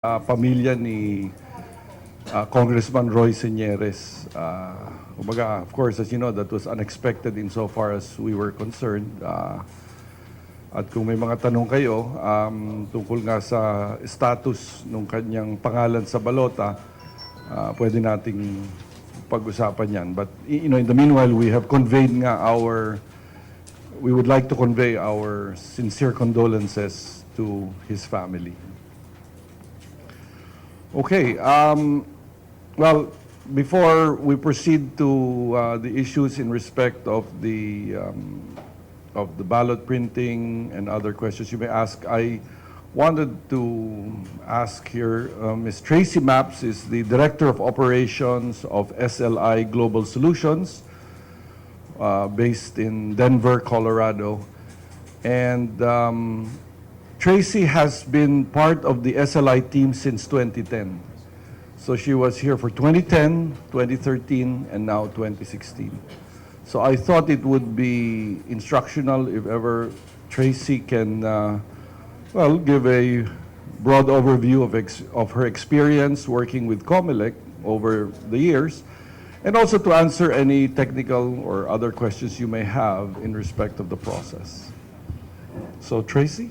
pamilya ni Congressman Roy Señeres. Of course, as you know, that was unexpected insofar as we were concerned. At kung may mga tanong kayo tungkol nga sa status ng kanyang pangalan sa balota, pwede nating pag-usapan yan. But in the meanwhile, we have conveyed nga we would like to convey our sincere condolences to his family. Okay. Well, before we proceed to the issues in respect of the ballot printing and other questions you may ask, I wanted to ask here, Ms. Tracy Maps is the Director of Operations of SLI Global Solutions, based in Denver, Colorado. And Tracy has been part of the SLI team since 2010. So she was here for 2010, 2013, and now 2016. So I thought it would be instructional if ever Tracy can, give a broad overview of her experience working with Comelec over the years, and also to answer any technical or other questions you may have in respect of the process. So Tracy?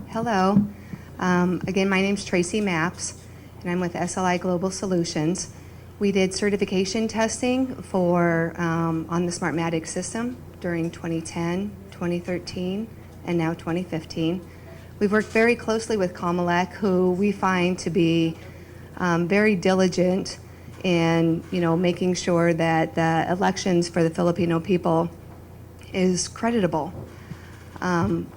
Hello. Again, my name's Tracy Maps, and I'm with SLI Global Solutions. We did certification testing for on the Smartmatic system during 2010, 2013, and now 2015. We've worked very closely with Comelec, who we find to be very diligent in making sure that the elections for the Filipino people is creditable.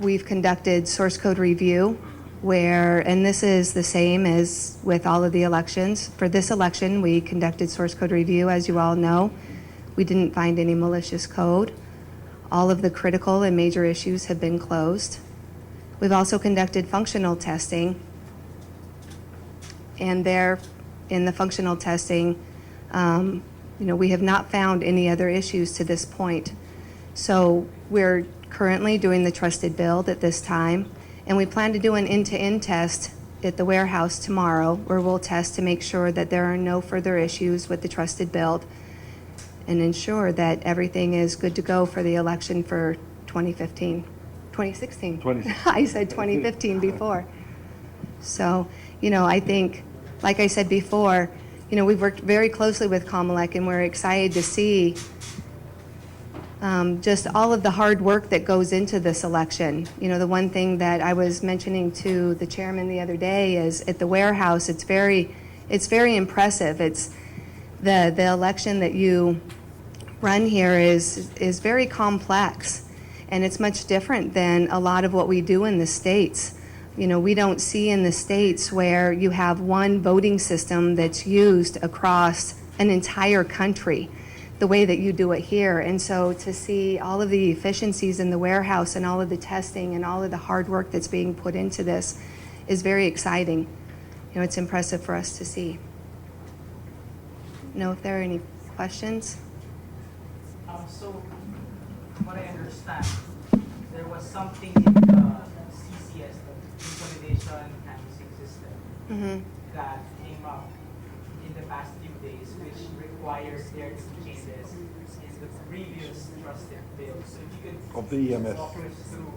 We've conducted source code review and this is the same as with all of the elections. For this election, we conducted source code review, as you all know. We didn't find any malicious code. All of the critical and major issues have been closed. We've also conducted functional testing, and there, in the functional testing, we have not found any other issues to this point. So we're currently doing the trusted build at this time, and we plan to do an end-to-end test at the warehouse tomorrow, where we'll test to make sure that there are no further issues with the trusted build and ensure that everything is good to go for the election for 2016. I said 2015 before. So, I think, like I said before, we've worked very closely with Comelec, and we're excited to see just all of the hard work that goes into this election. The one thing that I was mentioning to the chairman the other day is at the warehouse, it's very impressive. It's the election that you run here is very complex, and it's much different than a lot of what we do in the States. We don't see in the States where you have one voting system that's used across an entire country the way that you do it here. And so to see all of the efficiencies in the warehouse and all of the testing and all of the hard work that's being put into this is very exciting. It's impressive for us to see. Know if there are any questions? So, from what I understand, there was something in the CCS, the consolidation canvassing system, that came up in the past few days, which requires there to be changes in the previous trusted bill. So if you could of the EMS. walk us through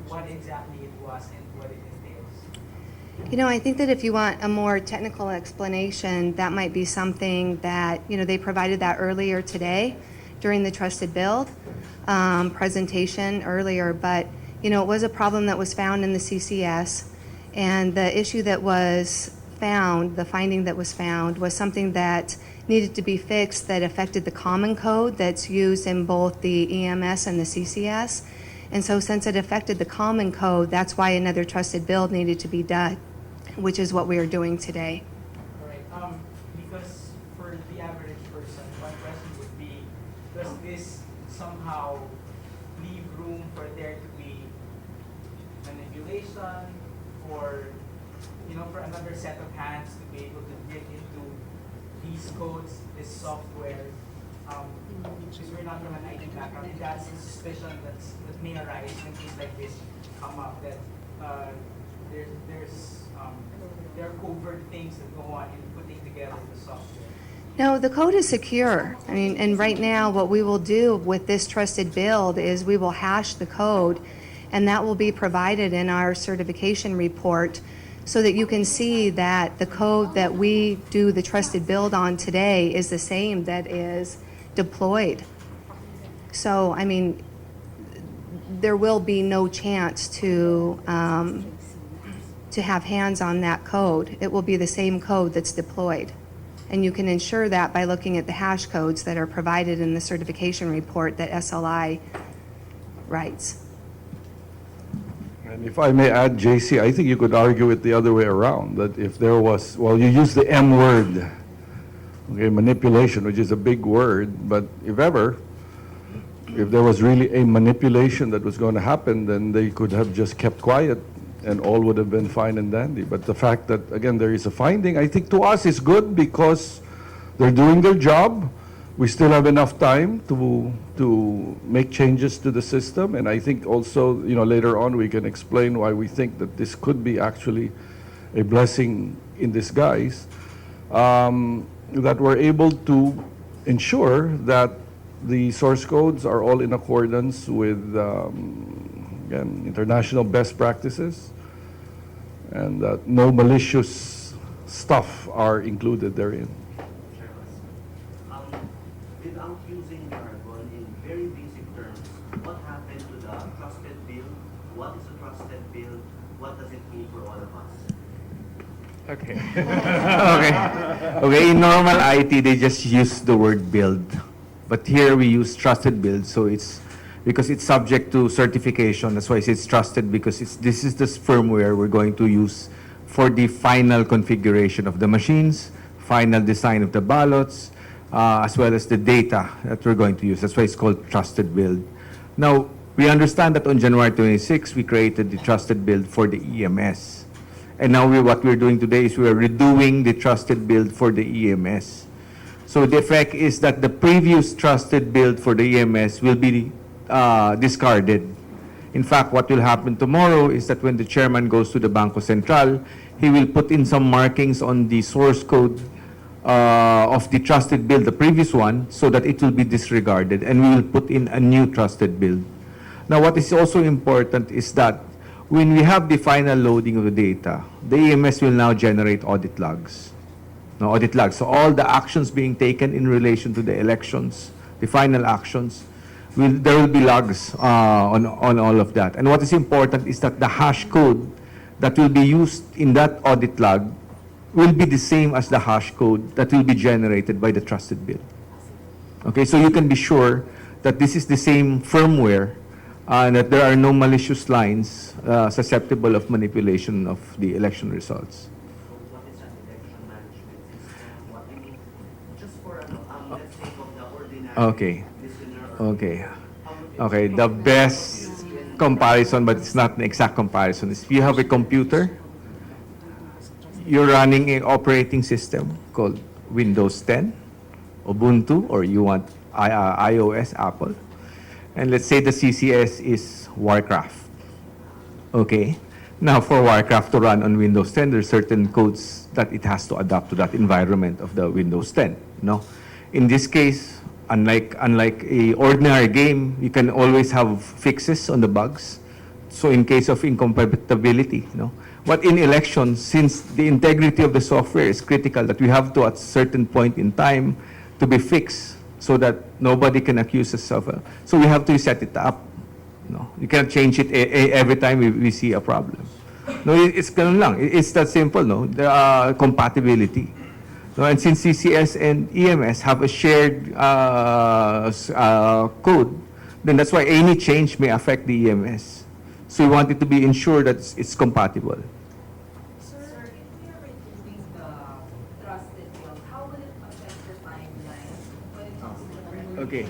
what exactly it was and what it entails. I think that if you want a more technical explanation, that might be something that, they provided that earlier today during the trusted build presentation earlier, but, it was a problem that was found in the CCS, and the issue that was found, the finding that was found, was something that needed to be fixed that affected the common code that's used in both the EMS and the CCS. And so since it affected the common code, that's why another trusted build needed to be done, which is what we are doing today. All right. Because for the average person, one question would be, does this somehow leave room for there to be manipulation or for another set of hands to be able to dig into these codes, this software, since we're not from an IT background, that's the suspicion that may arise when things like this come up, that there are covert things that go on in putting together the software. No, the code is secure. I mean, and right now, what we will do with this trusted build is we will hash the code, and that will be provided in our certification report so that you can see that the code that we do the trusted build on today is the same that is deployed. So, I mean, there will be no chance to have hands on that code. It will be the same code that's deployed. And you can ensure that by looking at the hash codes that are provided in the certification report that SLI writes. And if I may add, JC, I think you could argue it the other way around, that if there was, well, you use the M word, okay, manipulation, which is a big word, but if there was really a manipulation that was going to happen, then they could have just kept quiet and all would have been fine and dandy. But the fact that, again, there is a finding, I think to us is good because they're doing their job. We still have enough time to make changes to the system. And I think also, later on we can explain why we think that this could be actually a blessing in disguise, that we're able to ensure that the source codes are all in accordance with again, international best practices, and that no malicious stuff are included therein. Without using jargon, in very basic terms, what happened to the trusted build? What is a trusted build? What does it mean for all of us? Okay. Okay. In normal IT, they just use the word build. But here we use trusted build, so it's because it's subject to certification. That's why it's trusted, because this is the firmware we're going to use for the final configuration of the machines, final design of the ballots, as well as the data that we're going to use. That's why it's called trusted build. Now, we understand that on January 26, we created the trusted build for the EMS. And now what we're doing today is we are redoing the trusted build for the EMS. So the effect is that the previous trusted build for the EMS will be discarded. In fact, what will happen tomorrow is that when the chairman goes to the Bangko Central, he will put in some markings on the source code of the trusted build, the previous one, so that it will be disregarded, and we will put in a new trusted build. Now, what is also important is that when we have the final loading of the data, the EMS will now generate audit logs. Now, audit logs. So all the actions being taken in relation to the elections, the final actions, there will be logs on all of that. And what is important is that the hash code that will be used in that audit log will be the same as the hash code that will be generated by the trusted build. Okay, so you can be sure that this is the same firmware and that there are no malicious lines susceptible of manipulation of the election results. So what is an election management system? What I mean, just for let's say of the ordinary Okay. listener. Okay. Okay, the best comparison, but it's not an exact comparison, is if you have a computer, you're running an operating system called Windows 10, Ubuntu, or you want iOS, Apple. And let's say the CCS is Warcraft. Okay. Now, for Warcraft to run on Windows 10, there's certain codes that it has to adapt to that environment of the Windows 10. In this case, unlike a ordinary game, you can always have fixes on the bugs. So in case of incompatibility, But in elections, since the integrity of the software is critical, that we have to, at a certain point in time, to be fixed so that nobody can accuse us of it. So we have to set it up. You cannot change it every time we see a problem. It's ganun lang. It's that simple, The compatibility. And since CCS and EMS have a shared code, then that's why any change may affect the EMS. So we want it to be ensured that it's compatible. Sir, if we are removing the trusted build, how will it affect the timeline when it comes to the Okay.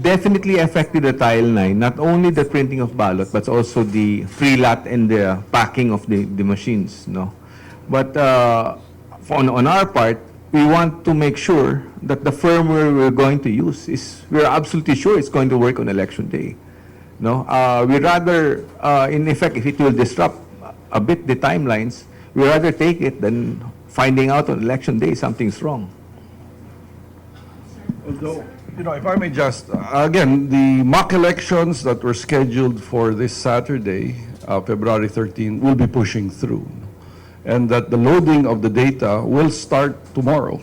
Definitely affected the Tile 9, not only the printing of ballot, but also the pre-lot and the packing of the machines. But on our part, we want to make sure that the firmware we're going to use we're absolutely sure it's going to work on election day. No, we rather, in effect, if it will disrupt a bit the timelines, we rather take it than finding out on election day something's wrong. Although, if I may just, again, the mock elections that were scheduled for this Saturday, February 13, will be pushing through. And that the loading of the data will start tomorrow.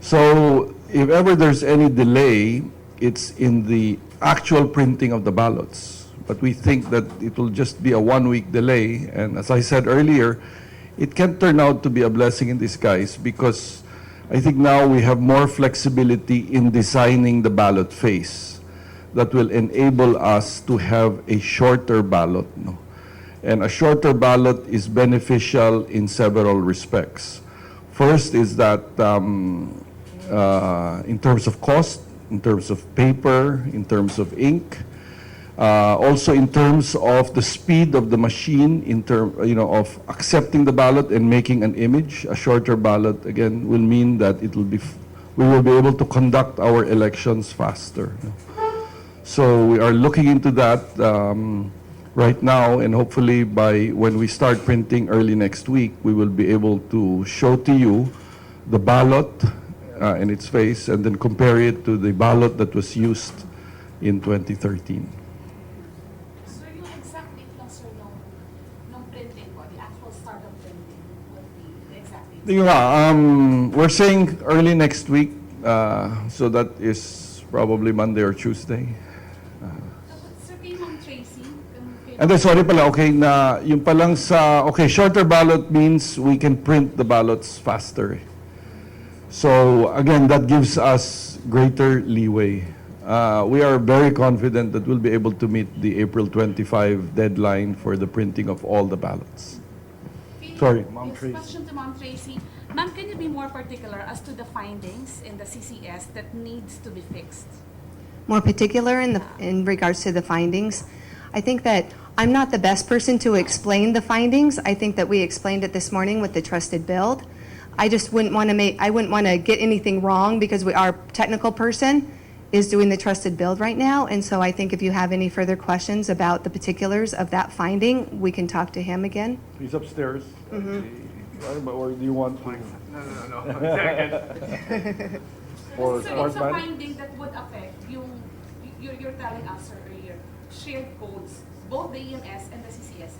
So if ever there's any delay, it's in the actual printing of the ballots. But we think that it will just be a 1-week delay. And as I said earlier, it can turn out to be a blessing in disguise because I think now we have more flexibility in designing the ballot face that will enable us to have a shorter ballot. No? And a shorter ballot is beneficial in several respects. First is that in terms of cost, in terms of paper, in terms of ink, also in terms of the speed of the machine, of accepting the ballot and making an image. A shorter ballot again will mean that we will be able to conduct our elections faster. So we are looking into that right now, and hopefully by when we start printing early next week, we will be able to show to you the ballot in its face and then compare it to the ballot that was used in 2013. Sir, yung exact date lang, sir, nung printing po, the actual start of printing will be the exact date. Yun nga, we're saying early next week, so that is probably Monday or Tuesday. Sir, kay Ma'am Tracy, And then, sorry pala, okay, na yung palang shorter ballot means we can print the ballots faster. So, again, that gives us greater leeway. We are very confident that we'll be able to meet the April 25 deadline for the printing of all the ballots. Okay, Sorry, Ma'am yes, Tracy. question to Ma'am Tracy. Ma'am, can you be more particular as to the findings in the CCS that needs to be fixed? More particular in regards to the findings, I think that I'm not the best person to explain the findings. I think that we explained it this morning with the trusted build. I just wouldn't want to get anything wrong because our technical person is doing the trusted build right now. And so I think if you have any further questions about the particulars of that finding, we can talk to him again. He's upstairs. Or do you want to? No. Or So smart it's a man? finding that would affect you're telling us earlier, shared codes, both the EMS and the CCS has.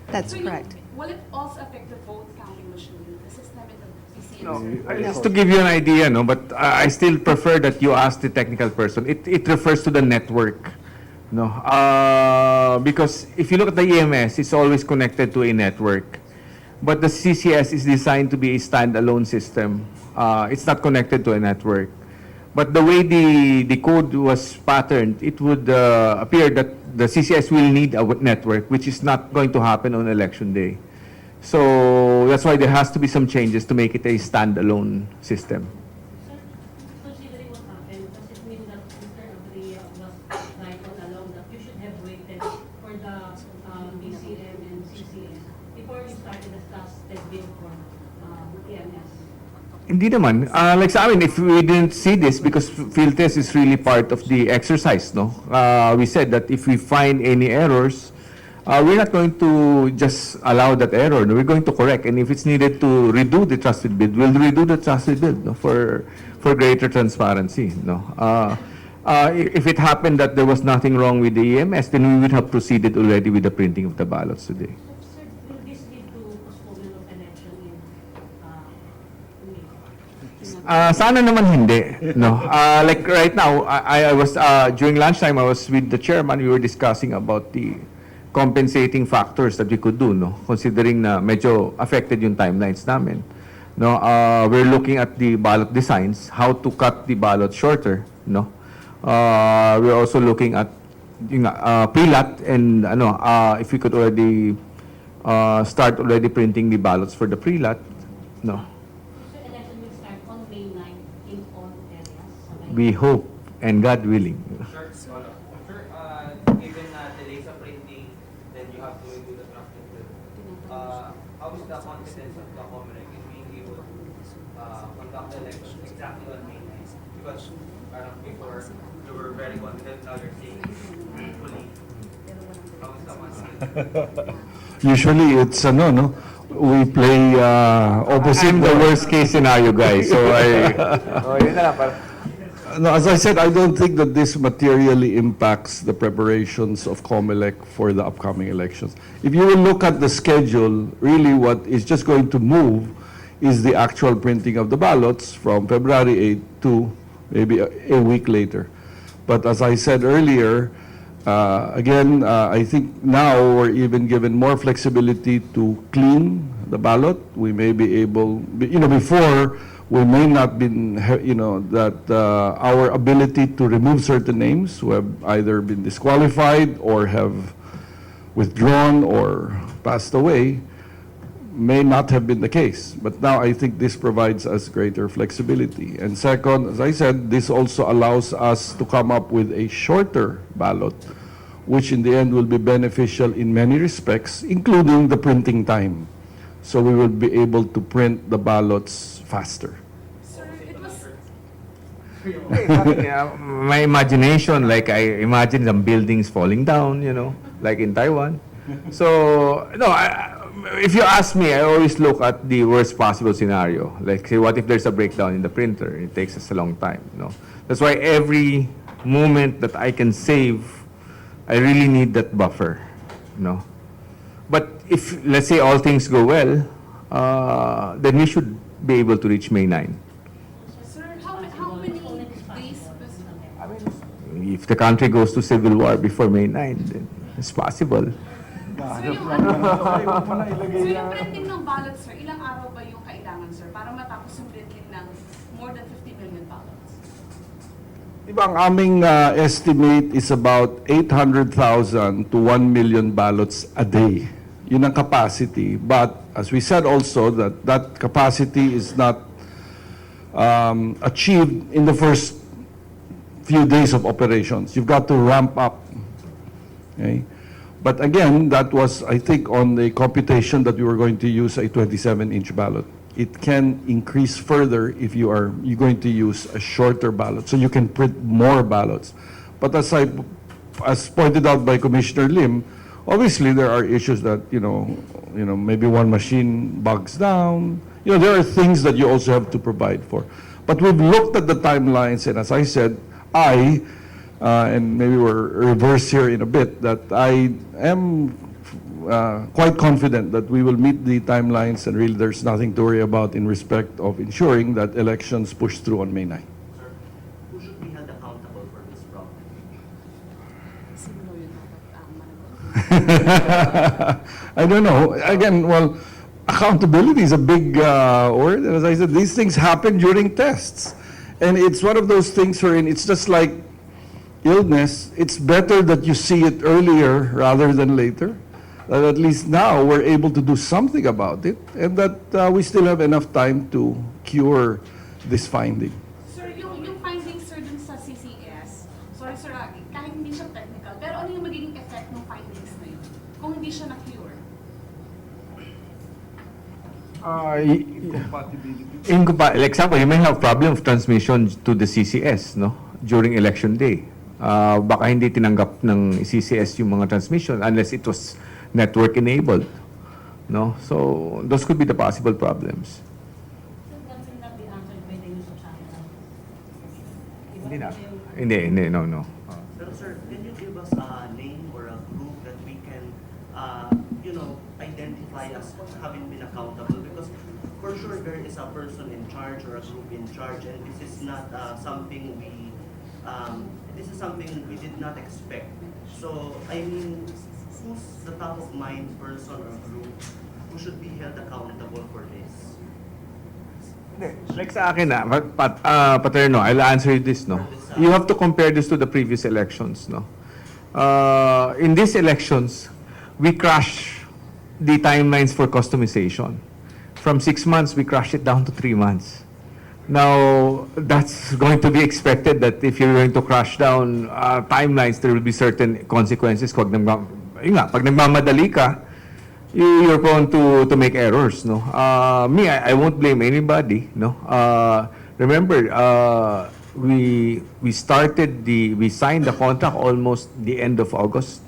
That's So correct. Will it also affect the vote counting machine, the system in the CCS? No, just to give you an idea, no, but I still prefer that you ask the technical person. It refers to the network, no, because if you look at the EMS, it's always connected to a network, but the CCS is designed to be a standalone system. It's not connected to a network. But the way the code was patterned, it would appear that the CCS will need a network, which is not going to happen on election day. So that's why there has to be some changes to make it a standalone system. Sir, considering what happened, does it mean that Mr. Abria was right all along that you should have waited for the BCM and CCS before you started the trusted bill for EMS? Hindi naman. Like sa amin, if we didn't see this, because field test is really part of the exercise, no? We said that if we find any errors, we're not going to just allow that error. No? We're going to correct. And if it's needed to redo the trusted bid, we'll redo the trusted bid, no? For greater transparency. No? If it happened that there was nothing wrong with the EMS, then we would have proceeded already with the printing of the ballots today. Sir, will this lead to postponement of election in May? Sana naman hindi, no. Like right now, I was during lunchtime I was with the chairman. We were discussing about the compensating factors that we could do, no, considering na medyo affected yung timelines namin. No, we're looking at the ballot designs, how to cut the ballot shorter, no. We're also looking at yung pre-lot and if we could already start already printing the ballots for the pre-lot, no. So election will start on May 9 in all areas? We hope and God willing. Sure, given delays of printing, then you have to do the trusted bill. How is the confidence of the Comelec in being able to conduct the election exactly on May 9th? Because parang before, you were very confident, now you're saying, hopefully, how is the one? Usually it's ano, no? We play opposite. I'm the worst case scenario guy, so yun na lang, No, as I said, I don't think that this materially impacts the preparations of Comelec for the upcoming elections. If you will look at the schedule, really what is just going to move is the actual printing of the ballots from February 8 to maybe a week later. But as I said earlier, again, I think now we're even given more flexibility to clean the ballot. We may be able, before we may not been, that our ability to remove certain names who have either been disqualified or have withdrawn or passed away may not have been the case. But now I think this provides us greater flexibility. And second, as I said, this also allows us to come up with a shorter ballot, which in the end will be beneficial in many respects, including the printing time. So we will be able to print the ballots faster. Sir, it was my imagination, like I imagine some buildings falling down, like in Taiwan. So, no, if you ask me, I always look at the worst possible scenario. Like, say, what if there's a breakdown in the printer? It takes us a long time, That's why every moment that I can save, I really need that buffer, But if, let's say, all things go well, then we should be able to reach May 9. Sir, how many days was If the country goes to civil war before May 9, then it's possible. So yung printing ng ballot, sir, ilang araw ba yung kailangan, sir, para matapos yung printing ng more than 50 million ballots? Diba, ang aming estimate is about 800,000 to 1 million ballots a day. Yun ang capacity. But as we said also, that capacity is not achieved in the first few days of operations. You've got to ramp up. Okay? But again, that was, I think, on the computation that we were going to use a 27-inch ballot. It can increase further if you're going to use a shorter ballot, so you can print more ballots. But as pointed out by Commissioner Lim, obviously there are issues that maybe one machine bogs down. There are things that you also have to provide for. But we've looked at the timelines, and as I said, and maybe we're reverse here in a bit, that I am quite confident that we will meet the timelines, and really there's nothing to worry about in respect of ensuring that elections push through on May 9. Sir, who should be held accountable for this problem? I don't know. Again, well, accountability is a big word. And as I said, these things happen during tests. And it's one of those things wherein it's just like illness. It's better that you see it earlier rather than later. That at least now we're able to do something about it, and that we still have enough time to cure this finding. Sir, yung findings, sir, dun sa CCS, sorry sir, kahit hindi siya technical, pero ano yung magiging effect ng findings na yun kung hindi siya na-cure? Like example, you may have problem of transmission to the CCS, during election day. Baka hindi tinanggap ng CCS yung mga transmission unless it was network enabled, So those could be the possible problems. So that will not be answered by the use of satellite? Hindi, no. Pero sir, can you give us a name or a group that we can, identify as having been accountable? Because for sure there is a person in charge or a group in charge, and this is not something we did not expect. So, I mean, who's the top of mind person or group who should be held accountable for this? Like sa akin Paterno, I'll answer you this, You have to compare this to the previous elections, In these elections, we crashed the timelines for customization. From 6 months, we crashed it down to 3 months. Now, that's going to be expected that if you're going to crash down timelines, there will be certain consequences. Pag nagmamadali ka, you're prone to make errors, no? I won't blame anybody, no? Remember, we signed the contract almost the end of August,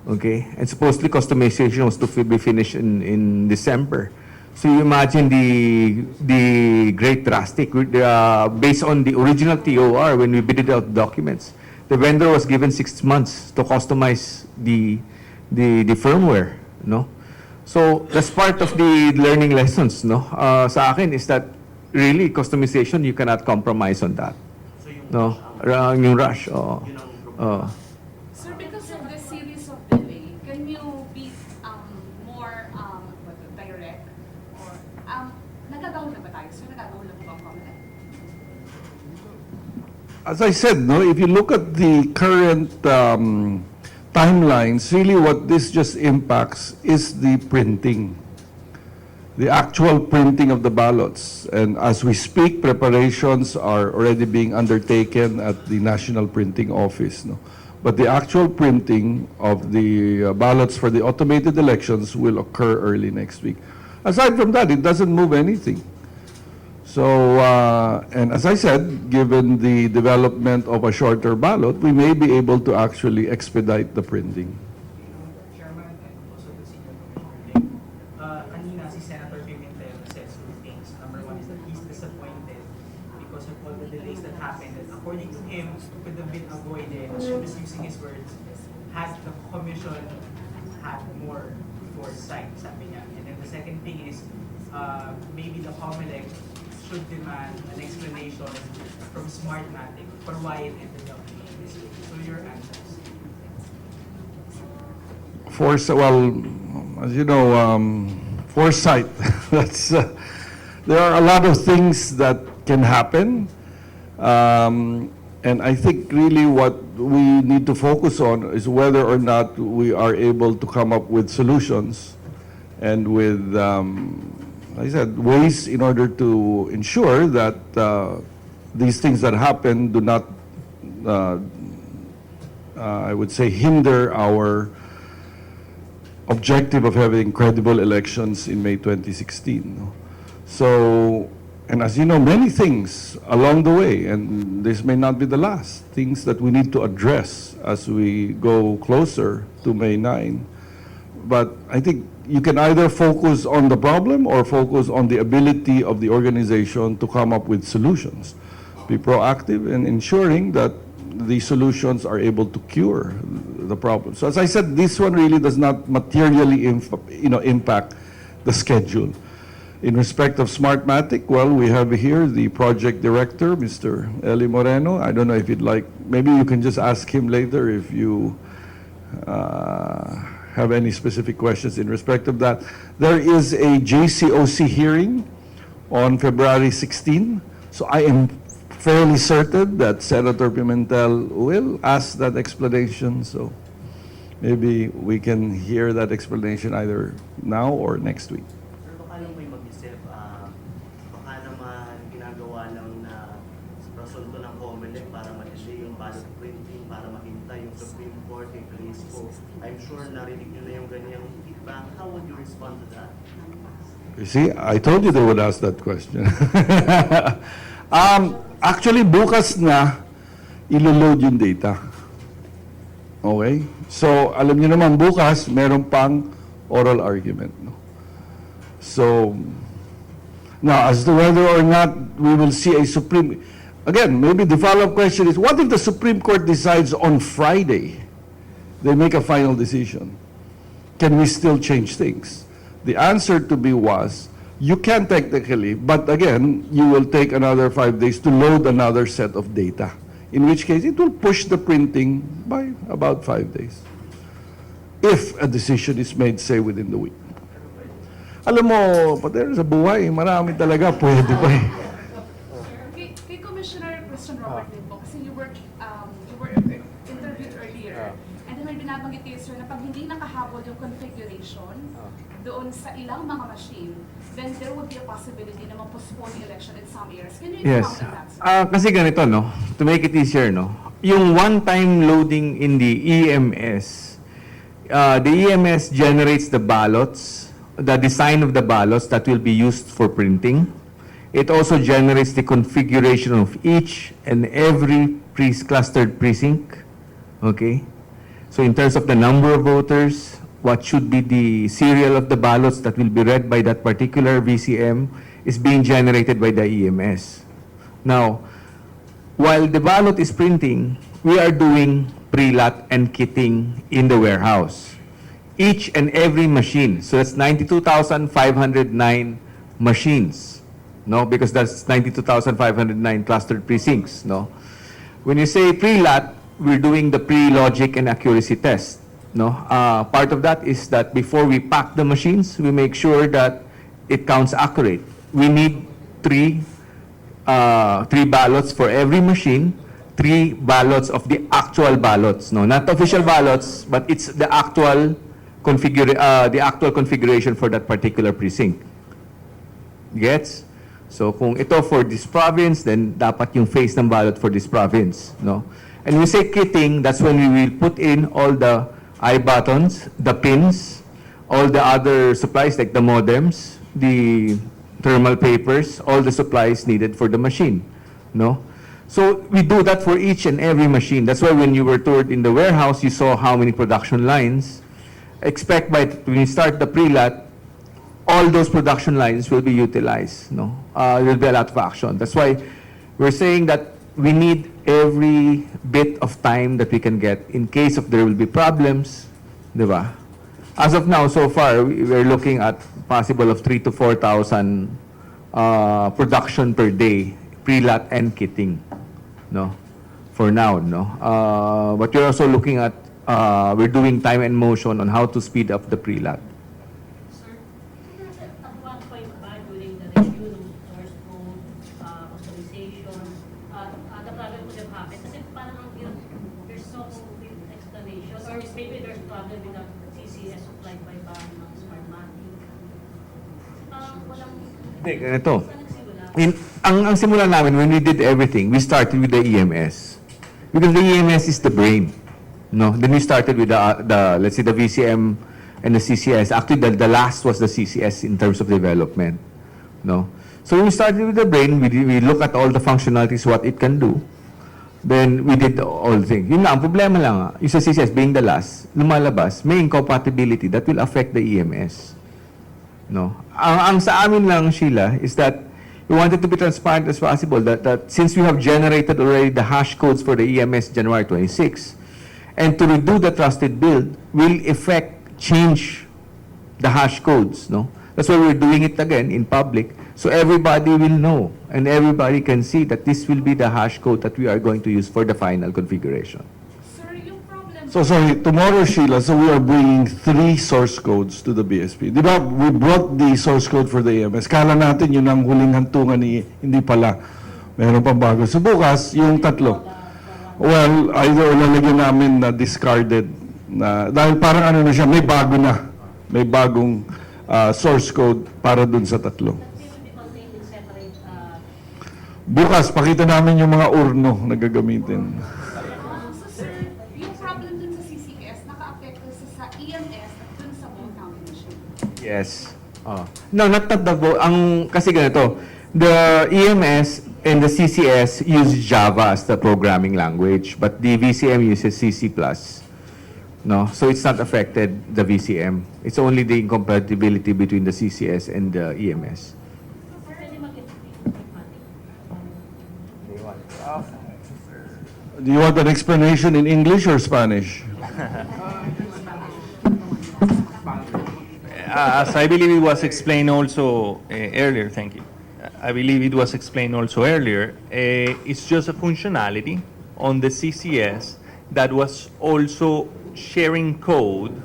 okay? And supposedly customization was to be finished in December. So you imagine the great drastic, based on the original TOR when we bidded out documents. The vendor was given 6 months to customize the firmware, no? So that's part of the learning lessons, no? Sa akin is that really customization, you cannot compromise on that. So yung No, yung rush. Oh. yun ang problema. Sir, because of the series of delay, can you be more direct? Or, nagagahol na ba tayo? Sir, nagagahol na po ba ang Comelec? As I said, no, if you look at the current timelines, really what this just impacts is the printing, the actual printing of the ballots. And as we speak, preparations are already being undertaken at the National Printing Office. No? But the actual printing of the ballots for the automated elections will occur early next week. Aside from that, it doesn't move anything. So, and as I said, given the development of a shorter ballot, we may be able to actually expedite the printing. Chairman and also the Senior Commissioner, kanina si Senator Pimentel said two things. Number one is that he's disappointed because of all the delays that happened. And according to him, could have been avoided, she was using his words, had the commission had more foresight, sabi niya. And then the second thing is, maybe the Comelec should demand an explanation from Smartmatic for why it ended up being this way. So your answers. Well, as you know, foresight, that's, there are a lot of things that can happen. And I think really what we need to focus on is whether or not we are able to come up with solutions and with, like I said, ways in order to ensure that these things that happen do not, I would say, hinder our objective of having credible elections in May 2016. No? So, and as you know, many things along the way, and this may not be the last, things that we need to address as we go closer to May 9. But I think you can either focus on the problem or focus on the ability of the organization to come up with solutions. Be proactive in ensuring that the solutions are able to cure the problem. So as I said, this one really does not materially impact the schedule. In respect of Smartmatic, well, we have here the project director, Mr. Eli Moreno. I don't know if you'd like, maybe you can just ask him later if you have any specific questions in respect of that. There is a JCOC hearing on February 16. So I am fairly certain that Senator Pimentel will ask that explanation. So maybe we can hear that explanation either now or next week. Sir, baka lang may mag-isip, baka naman ginagawa lang na rason to ng Comelec para ma-delay yung ballot printing, para mahintay yung Supreme Court, yung police po. I'm sure narinig nyo na yung ganyang feedback. How would you respond to that? You see, I told you they would ask that question. Actually, bukas na ilo-load yung data. Okay? So, alam niyo naman, bukas, meron pang oral argument. No? So, now, as to whether or not we will see a Supreme... Again, maybe the follow-up question is, what if the Supreme Court decides on Friday? They make a final decision. Can we still change things? The answer to be was, you can technically, but again, you will take another 5 days to load another set of data. In which case, it will push the printing by about 5 days. If a decision is made, say, within the week. Alam mo, pater sa buhay, marami talaga pwede pa eh. Kay Commissioner Christian Robert din po, kasi you were interviewed earlier, and then may binabanggit kayo, sir, na pag hindi nakahabol yung configuration doon sa ilang mga machine, then there would be a possibility na ma-postpone the election in some areas. Can you Yes. comment on that, sir? Kasi ganito, no? To make it easier, no? Yung one-time loading in the EMS The EMS generates the ballots, the design of the ballots that will be used for printing. It also generates the configuration of each and every clustered precinct. Okay? So in terms of the number of voters, what should be the serial of the ballots that will be read by that particular VCM is being generated by the EMS. Now, while the ballot is printing, we are doing pre-lot and kitting in the warehouse. Each and every machine, so that's 92,509 machines, no? Because that's 92,509 clustered precincts, no? When you say pre-lot, we're doing the pre-logic and accuracy test, no? Part of that is that before we pack the machines, we make sure that it counts accurate. We need three ballots for every machine, 3 ballots of the actual ballots, no, not official ballots, but it's the actual configuration for that particular precinct. Gets? So kung ito for this province, then dapat yung face ng ballot for this province, no? And when we say kitting, that's when we will put in all the I buttons, the pins, all the other supplies like the modems, the thermal papers, all the supplies needed for the machine, no? So we do that for each and every machine. That's why when you were toured in the warehouse, you saw how many production lines. Expect when you start the pre-lot, all those production lines will be utilized, no? There will be a lot of action. That's why we're saying that we need every bit of time that we can get in case of there will be problems, di ba? As of now, so far, we're looking at possible of 3,000 to 4,000 production per day, pre-lot and kitting, no? For now, no? But we're also looking at, we're doing time and motion on how to speed up the pre-lot. Sir, at one point ba during the review ng source code, authorization, the problem would have happened? Kasi parang there's no complete explanation, or maybe there's problem with the CCS supplied by Smartmatic. Walang... Hindi, ganito. Saan nagsimula? Ang simula namin, when we did everything, we started with the EMS. Because the EMS is the brain. No? Then we started with the let's say, the VCM and the CCS. Actually, the last was the CCS in terms of development. No? So when we started with the brain, we look at all the functionalities, what it can do. Then we did all the things. Yun lang, ang problema lang, yung sa CCS being the last, lumalabas, may incompatibility that will affect the EMS. No? Ang sa amin lang, Sheila, is that we wanted to be transparent as possible that since we have generated already the hash codes for the EMS January 26, and to redo the trusted build will change the hash codes, no? That's why we're doing it again in public, so everybody will know and everybody can see that this will be the hash code that we are going to use for the final configuration. Sir, yung problem... So sorry, tomorrow, Sheila, so we are bringing 3 source codes to the BSP. Di ba, we brought the source code for the EMS. Kala natin yun ang huling hantungan hindi pala. Meron pang bago. So bukas, yung 3. Well, either lalagyan namin na discarded na, dahil parang ano na siya, may bago na. May bagong source code para dun sa 3. That they will be contained in separate... Bukas, pakita namin yung mga urno na gagamitin. So sir, yung problem dun sa CCS, naka-apekto sa EMS at dun sa vote counting machine. Yes. No, not the vote. Kasi ganito, the EMS and the CCS use Java as the programming language, but the VCM uses CC+. No, so it's not affected, the VCM. It's only the incompatibility between the CCS and the EMS. Pwede mag-explain. Do you want an explanation in English or Spanish? As I believe it was explained also earlier, thank you. I believe it was explained also earlier, it's just a functionality on the CCS that was also sharing code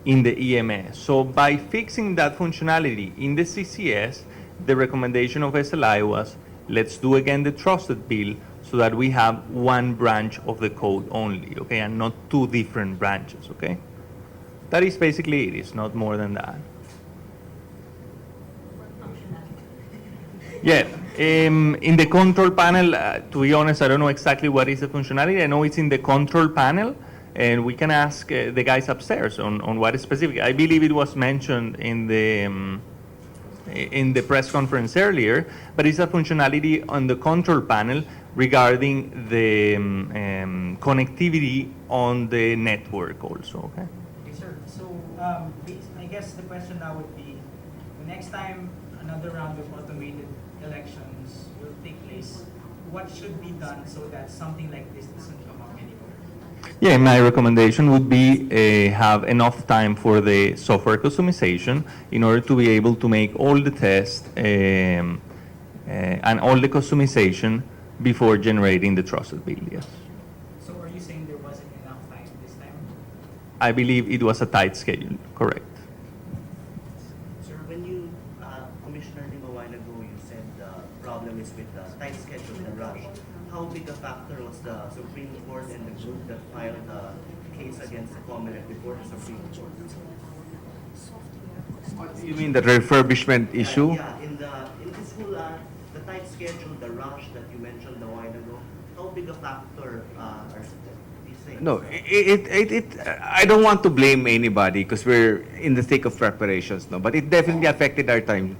in the EMS. So by fixing that functionality in the CCS, the recommendation of SLI was, let's do again the trusted build so that we have one branch of the code only, okay, and not 2 different branches, okay? That is basically it. It's not more than that. Yeah, in the control panel, to be honest, I don't know exactly what is the functionality. I know it's in the control panel, and we can ask the guys upstairs on what is specific. I believe it was mentioned in the press conference earlier, but it's a functionality on the control panel regarding the connectivity on the network also, okay? Okay, sir. So, I guess the question now would be, the next time another round of automated elections will take place, what should be done so that something like this doesn't come up anymore? Yeah, my recommendation would be have enough time for the software customization in order to be able to make all the tests and all the customization before generating the trusted bill, yes. So are you saying there wasn't enough time this time? I believe it was a tight schedule, correct. Sir, when you, Commissioner Lim, a while ago, you said the problem is with the tight schedule and rush. How big a factor was the Supreme Court and the group that filed the case against the Comelec before the Supreme Court? You mean the refurbishment issue? Yeah, in this whole, the tight schedule, the rush that you mentioned a while ago, how big a factor are these things? No, I don't want to blame anybody because we're in the thick of preparations, no. But it definitely affected our time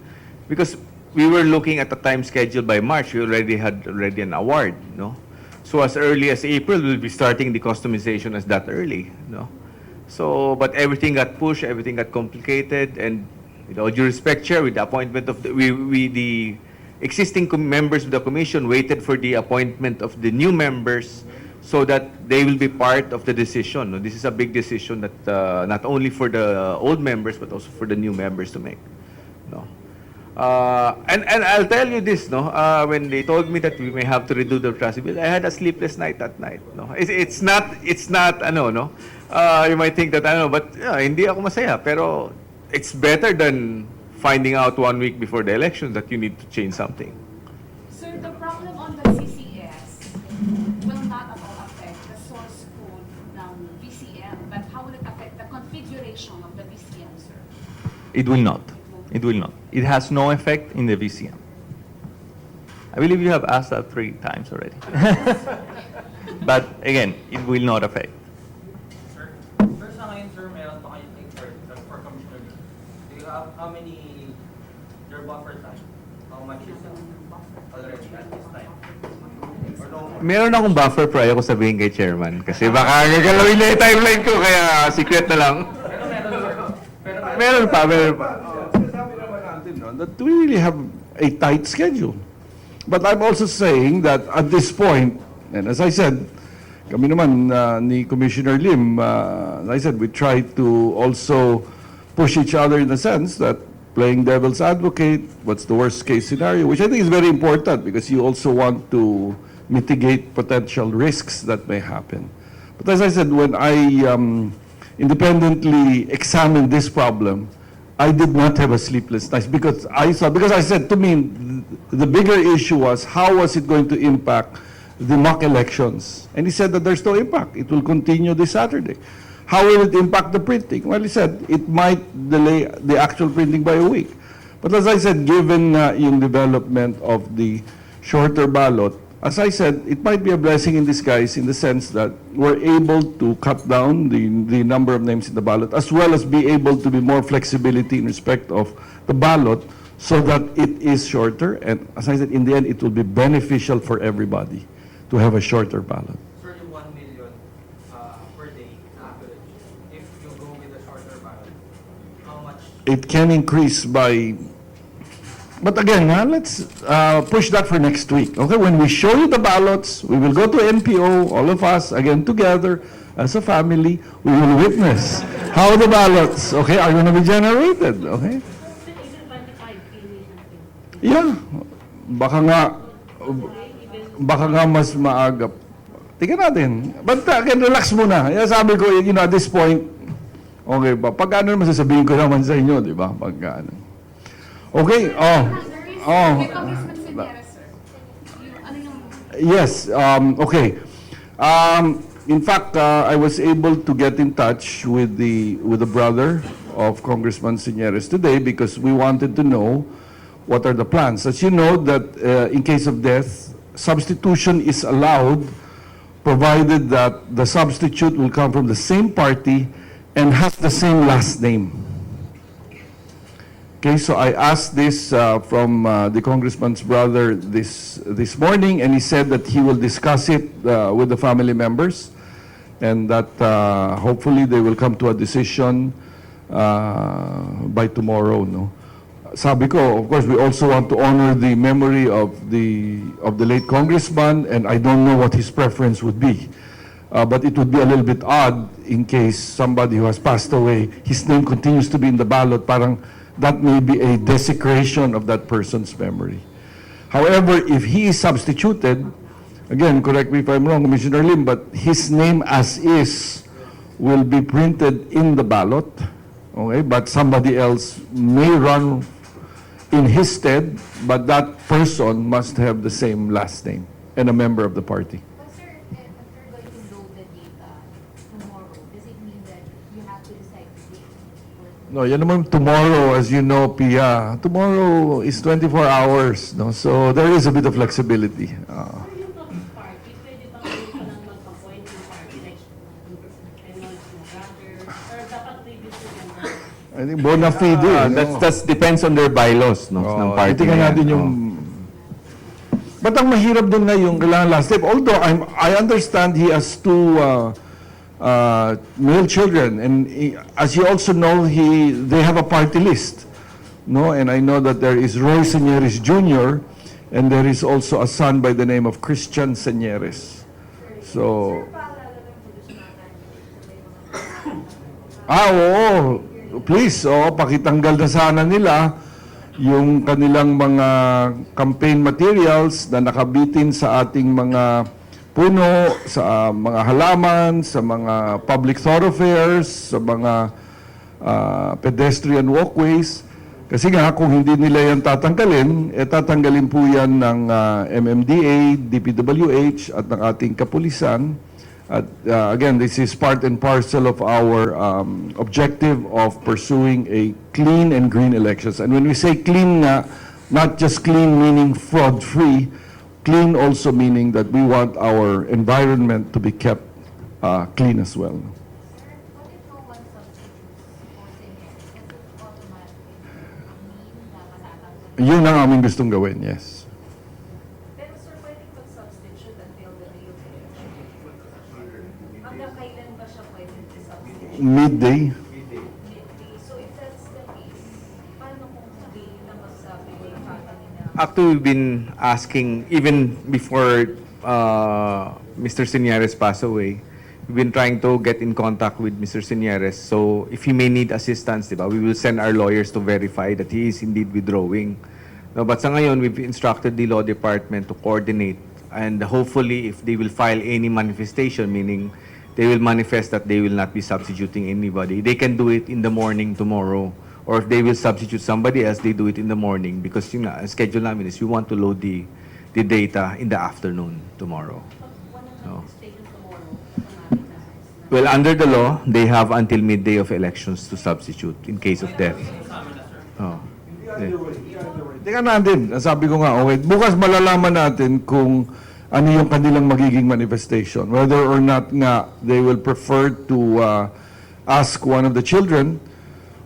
because we were looking at the time schedule by March. We already had an award, no. So as early as April, we'll be starting the customization as that early, no. So, but everything got pushed, everything got complicated, and with all due respect, Chair, with the appointment of the existing members of the commission waited for the appointment of the new members so that they will be part of the decision. No? This is a big decision that not only for the old members but also for the new members to make. No? And I'll tell you this, no? When they told me that we may have to redo the trustee bill, I had a sleepless night that night. No? It's not, ano, no? You might think that, ano, but hindi ako masaya. Pero it's better than finding out 1 week before the election that you need to change something. Sir, the problem on the CCS will not at all affect the source code ng VCM, but how will it affect the configuration of the VCM, sir? It will not. It will not. It has no effect in the VCM. I believe you have asked that 3 times already. But again, it will not affect. Sir, sa ngayon, sir, meron pa kayong for Commissioner Lee. Do you have how many, your buffer time? How much is it already at this time? Or no more? Meron akong buffer pero ayaw ko sabihin kay Chairman kasi baka gagalawin na yung timeline ko kaya secret na lang. Pero meron, sir. Pero Meron pa. Sinasabi naman natin, no, that we really have a tight schedule. But I'm also saying that at this point, and as I said, kami naman ni Commissioner Lim, as I said, we try to also push each other in the sense that playing devil's advocate, what's the worst case scenario, which I think is very important because you also want to mitigate potential risks that may happen. But as I said, when I independently examined this problem, I did not have a sleepless night because I said to me, the bigger issue was how was it going to impact the mock elections? And he said that there's no impact. It will continue this Saturday. How will it impact the printing? Well, he said it might delay the actual printing by a week. But as I said, given yung development of the shorter ballot, as I said, it might be a blessing in disguise in the sense that we're able to cut down the number of names in the ballot, as well as be able to be more flexibility in respect of the ballot so that it is shorter. And as I said, in the end, it will be beneficial for everybody to have a shorter ballot. sir, yung 1 million per day average, if you go with a shorter ballot, how much? It can increase by, but again, let's push that for next week. Okay, when we show you the ballots, we will go to NPO, all of us, again together, as a family, we will witness how the ballots, okay, are going to be generated, okay? Sir, is it 25 PMA something? Yeah, baka nga mas maaga. Tingnan natin. But again, relax muna. Yan sabi ko, at this point, okay ba? Pag ano naman sasabihin ko naman sa inyo, di ba? Pag ano. Okay, May Congressman Siniera, sir. Ano yung... Yes, okay. In fact, I was able to get in touch with the brother of Congressman Siniera today because we wanted to know what are the plans. As you know, that in case of death, substitution is allowed provided that the substitute will come from the same party and have the same last name. Okay, so I asked this from the congressman's brother this morning, and he said that he will discuss it with the family members, and that hopefully they will come to a decision by tomorrow. No, sabi ko, of course, we also want to honor the memory of the late congressman, and I don't know what his preference would be. But it would be a little bit odd in case somebody who has passed away, his name continues to be in the ballot. Parang that may be a desecration of that person's memory. However, if he is substituted, again, correct me if I'm wrong, Commissioner Lim, but his name as is will be printed in the ballot, okay? But somebody else may run in his stead, but that person must have the same last name and a member of the party. But sir, if you're going to load the data tomorrow, does it mean that you have to decide the date? No, yan naman tomorrow, as you know, Pia. Tomorrow is 24 hours, no? So there is a bit of flexibility. Or yung party, pwede ba kayo pa lang mag-appoint ng party, like, brother, or dapat previous member? I think bona fide. no? That depends on their bylaws, no? ng party Titingnan na yan. natin yung... But ang mahirap din na yung kailangan last step. Although I understand he has two male children, and as you also know, they have a party list, no? And I know that there is Roy Señeres Jr. and there is also a son by the name of Christian Señeres. So, oo. Please, pakitanggal na sana nila yung kanilang mga campaign materials na nakabitin sa ating mga puno, sa mga halaman, sa mga public thoroughfares, sa mga pedestrian walkways. Kasi nga, kung hindi nila yan tatanggalin, tatanggalin po yan ng MMDA, DPWH, at ng ating kapulisan. At again, this is part and parcel of our objective of pursuing a clean and green elections. And when we say clean nga, not just clean meaning fraud-free, clean also meaning that we want our environment to be kept clean as well. Sir, what if no one substitutes for senior? Does it automatically mean na matatanggal? Yun ang aming gustong gawin, yes. Pero sir, pwedeng mag-substitute until the day of election? Hanggang kailan ba siya pwedeng i-substitute? Midday. Midday. So if that's the case, paano kung hindi na masabi ni family na Actually, we've been asking, even before Mr. Señeres passed away, we've been trying to get in contact with Mr. Señeres. So if he may need assistance, diba, we will send our lawyers to verify that he is indeed withdrawing. No, but sa ngayon, we've instructed the law department to coordinate, and hopefully if they will file any manifestation, meaning they will manifest that they will not be substituting anybody, they can do it in the morning tomorrow. Or if they will substitute somebody else, they do it in the morning, because yung schedule namin is we want to load the data in the afternoon tomorrow. No. Well, under the law, they have until midday of elections to substitute in case of death. Oh. Teka natin, sabi ko nga, okay, bukas malalaman natin kung ano yung kanilang magiging manifestation. Whether or not nga they will prefer to ask one of the children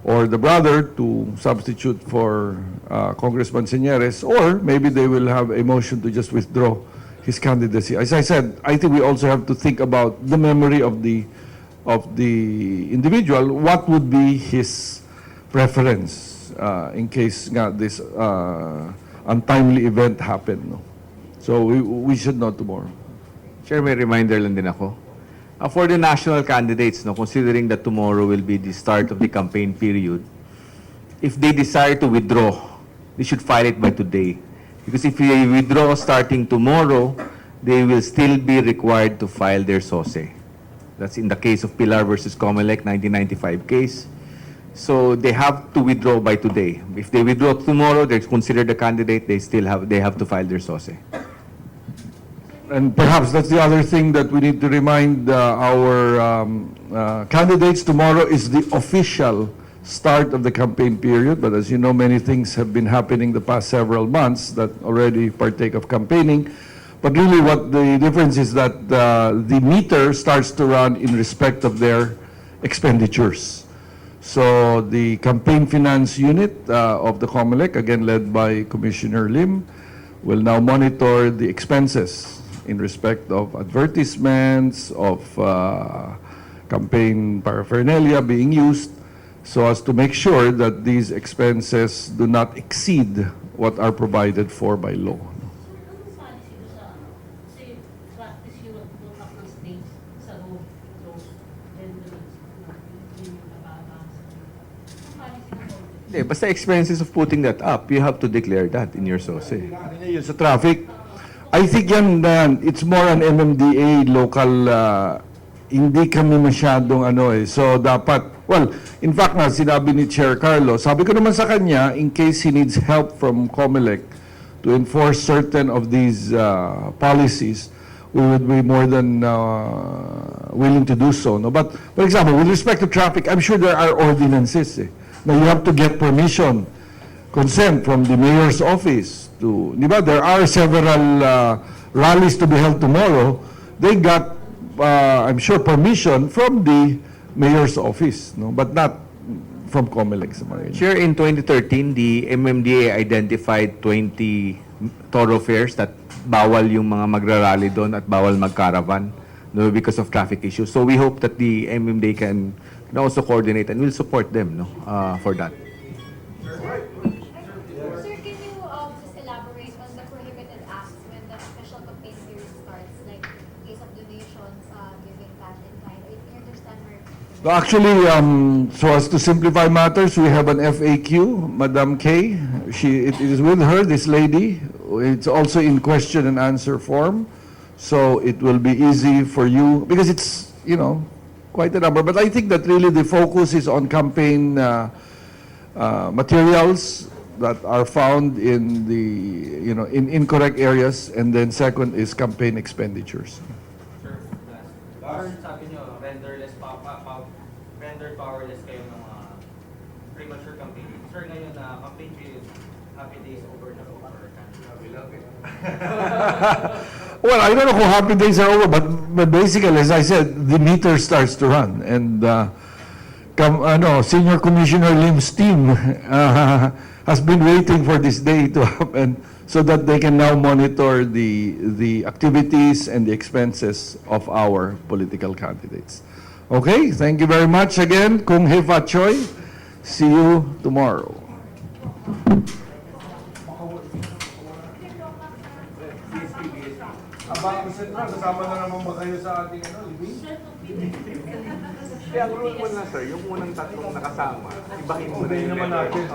or the brother to substitute for Congressman Señeres, or maybe they will have a motion to just withdraw his candidacy. As I said, I think we also have to think about the memory of the individual. What would be his preference in case nga this untimely event happened? No? So we should know tomorrow. Chair, may reminder lang din ako. For the national candidates, no, considering that tomorrow will be the start of the campaign period, if they desire to withdraw, they should file it by today. Because if they withdraw starting tomorrow, they will still be required to file their SOSE. That's in the case of Pilar versus Comelec, 1995 case. So they have to withdraw by today. If they withdraw tomorrow, they're considered a candidate, they have to file their SOSE. And perhaps that's the other thing that we need to remind our candidates. Tomorrow is the official start of the campaign period, but as you know, many things have been happening the past several months that already partake of campaigning. But really what the difference is that the meter starts to run in respect of their expenditures. So the campaign finance unit of the Comelec, again led by Commissioner Lim, will now monitor the expenses in respect of advertisements, of campaign paraphernalia being used, so as to make sure that these expenses do not exceed what are provided for by law. Anong policy do sa ano? Kasi practice yung mag-put up ng stakes sa road, then yung nababasa. Anong policy ng government? Hindi, basta expenses of putting that up, you have to declare that in your SOSE. Ano niya yun sa traffic? I think yan, it's more an MMDA local, hindi kami masyadong so dapat, well, in fact na, sinabi ni Chair Carlo, sabi ko naman sa kanya, in case he needs help from Comelec to enforce certain of these policies, we would be more than willing to do so. No? But, for example, with respect to traffic, I'm sure there are ordinances. Now, you have to get permission, consent from the mayor's office to, di ba, there are several rallies to be held tomorrow. They got, I'm sure, permission from the mayor's office, no, but not from Comelec. Chair, in 2013, the MMDA identified 20 thoroughfares that bawal yung mga magrarally doon at bawal magcaravan, no, because of traffic issues. So we hope that the MMDA can also coordinate and will support them, no, for that. Sir, can you just elaborate on the prohibited acts when the official campaign period starts, like case of donations, giving cash in kind? I understand where. No, actually, so as to simplify matters, we have an FAQ, Madam K. It is with her, this lady. It's also in question and answer form. So it will be easy for you, because it's, quite a number. But I think that really the focus is on campaign materials that are found in the, in incorrect areas. And then second is campaign expenditures. Sir, sabi nyo, render powerless kayo ng premature campaign. Sir, ngayon na campaign period, happy days over na over. We love it. Well, I don't know how happy days are over, but basically, as I said, the meter starts to run. And Senior Commissioner Lim's team has been waiting for this day to happen so that they can now monitor the activities and the expenses of our political candidates. Okay, thank you very much again. Kung Hefa Choi, see you tomorrow. Kasama na naman ba kayo sa ating living? Kaya rule mo na, sir, yung unang tatlong nakasama, ibahin mo na Hindi naman natin.